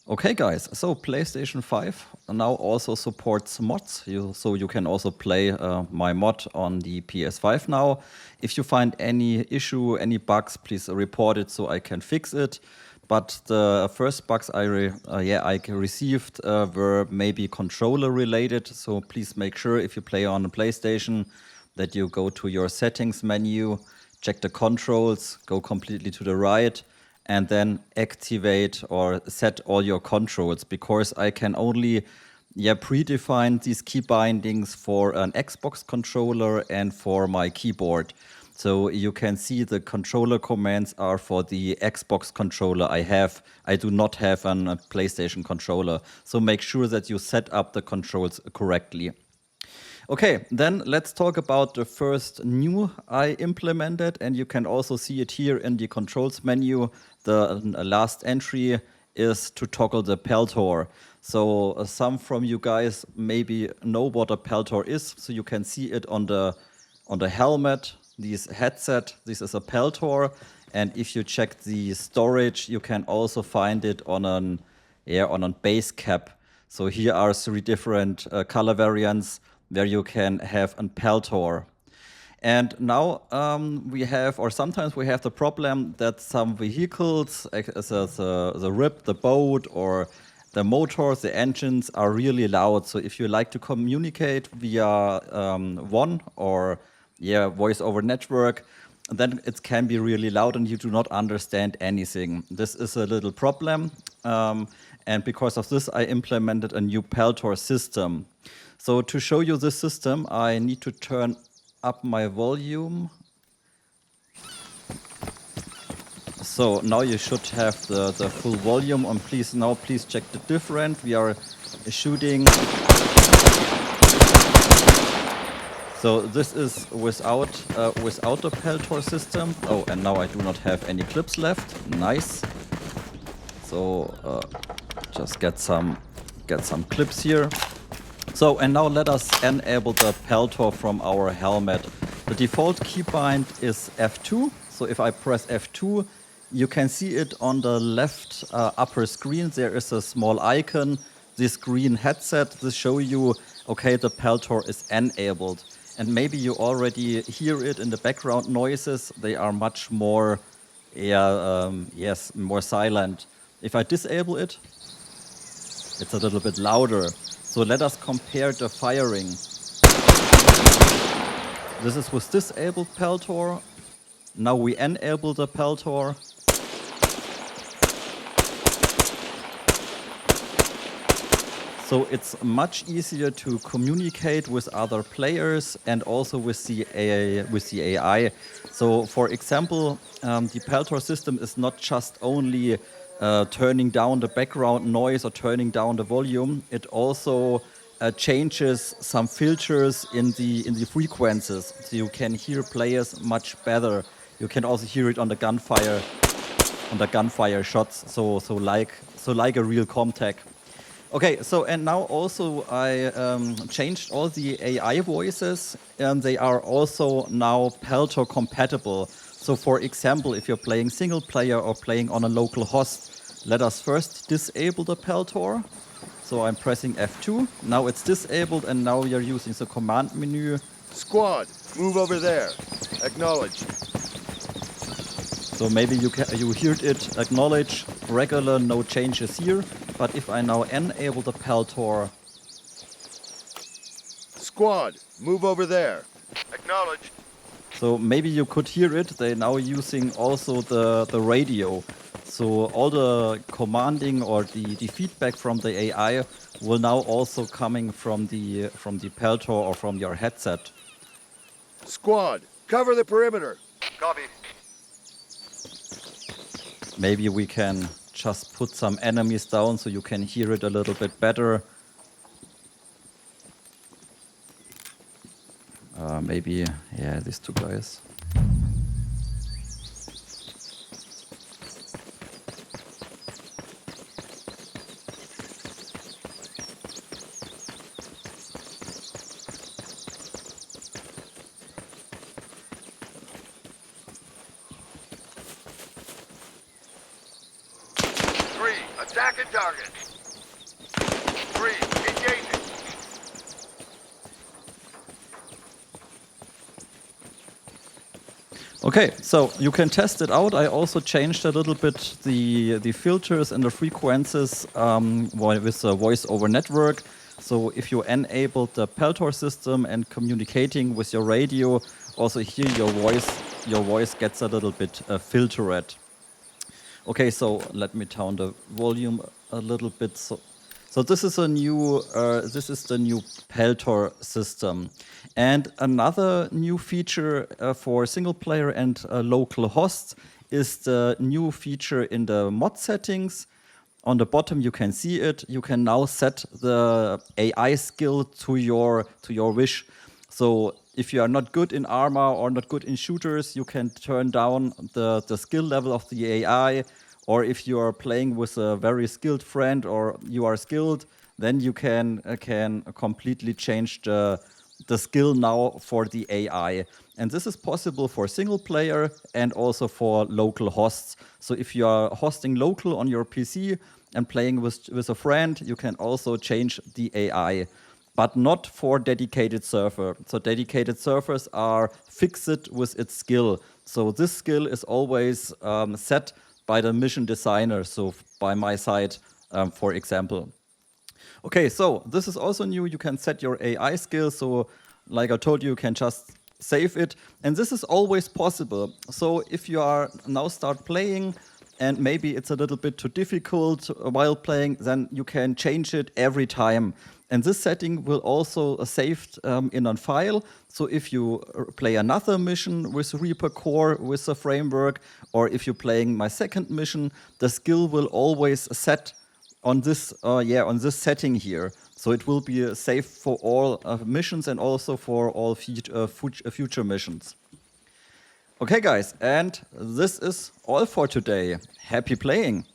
Okay guys, so PlayStation 5 now also supports mods, so you can also play my mod on the PS5 now. If you find any issue, any bugs, please report it so I can fix it. But the first bugs I received were maybe controller related, so please make sure if you play on a PlayStation that you go to your settings menu, check the controls, go completely to the right, and then activate or set all your controls, because I can only predefine these key bindings for an Xbox controller and for my keyboard. So you can see the controller commands are for the Xbox controller I have. I do not have a PlayStation controller. So make sure that you set up the controls correctly. Okay, then let's talk about the first new I implemented, and you can also see it here in the controls menu. The last entry is to toggle the Peltor. So some from you guys maybe know what a Peltor is. So you can see it on the helmet, this headset. This is a Peltor, and if you check the storage, you can also find it on a base cap. So here are 3 different color variants where you can have a Peltor. And now sometimes we have the problem that some vehicles, the RIP, the boat, or the motors, the engines are really loud. So if you like to communicate via WAN or voice over network, then it can be really loud and you do not understand anything. This is a little problem. And because of this, I implemented a new Peltor system. So to show you this system, I need to turn up my volume. So now you should have the full volume on. Please check the difference. We are shooting. So this is without the Peltor system. Oh, and now I do not have any clips left. Nice. So just get some clips here. So, and now let us enable the Peltor from our helmet. The default keybind is F2. So if I press F2, you can see it on the left upper screen. There is a small icon, this green headset. This shows you, okay, the Peltor is enabled. And maybe you already hear it in the background noises. They are much more, more silent. If I disable it, it's a little bit louder. So let us compare the firing. This is with disabled Peltor. Now we enable the Peltor. So it's much easier to communicate with other players and also with the AI. So for example, the Peltor system is not just only turning down the background noise or turning down the volume. It also changes some filters in the frequencies, so you can hear players much better. You can also hear it on the gunfire shots. So like a real Comtech. Okay, so and now also I changed all the AI voices, and they are also now Peltor compatible. So for example, if you're playing single player or playing on a local host, let us first disable the Peltor. So I'm pressing F2. Now it's disabled, and now you're using the command menu. Squad, move over there. Acknowledge. So maybe you heard it, acknowledge, regular, no changes here. But if I now enable the Peltor. Squad, move over there. Acknowledge. So maybe you could hear it. They're now using also the radio. So all the commanding or the feedback from the AI will now also coming from the Peltor or from your headset. Squad, cover the perimeter. Copy. Maybe we can just put some enemies down so you can hear it a little bit better. Maybe, yeah, these 2 guys. Stacking targets. 3, engaging. Okay, so you can test it out. I also changed a little bit the filters and the frequencies with the voice over network. So if you enabled the Peltor system and communicating with your radio, also here your voice gets a little bit filtered. Okay, so let me turn the volume a little bit. So this is a new this is the new Peltor system. And another new feature for single player and local hosts is the new feature in the mod settings. On the bottom you can see it. You can now set the AI skill to your wish. So if you are not good in Arma or not good in shooters, you can turn down the skill level of the AI. Or if you are playing with a very skilled friend or you are skilled, then you can completely change the skill now for the AI. And this is possible for single player and also for local hosts. So if you are hosting local on your PC and playing with a friend, you can also change the AI, but not for dedicated server. So dedicated servers are fixed with its skill. So this skill is always set by the mission designer, so by my side, for example. Okay, so this is also new. You can set your AI skill. So like I told you, you can just save it. And this is always possible. So if you are now start playing and maybe it's a little bit too difficult while playing, then you can change it every time. And this setting will also saved in a file. So if you play another mission with REAPER core with the framework, or if you're playing my second mission, the skill will always set on this on this setting here. So it will be safe for all missions and also for all future missions. Okay, guys, and this is all for today. Happy playing!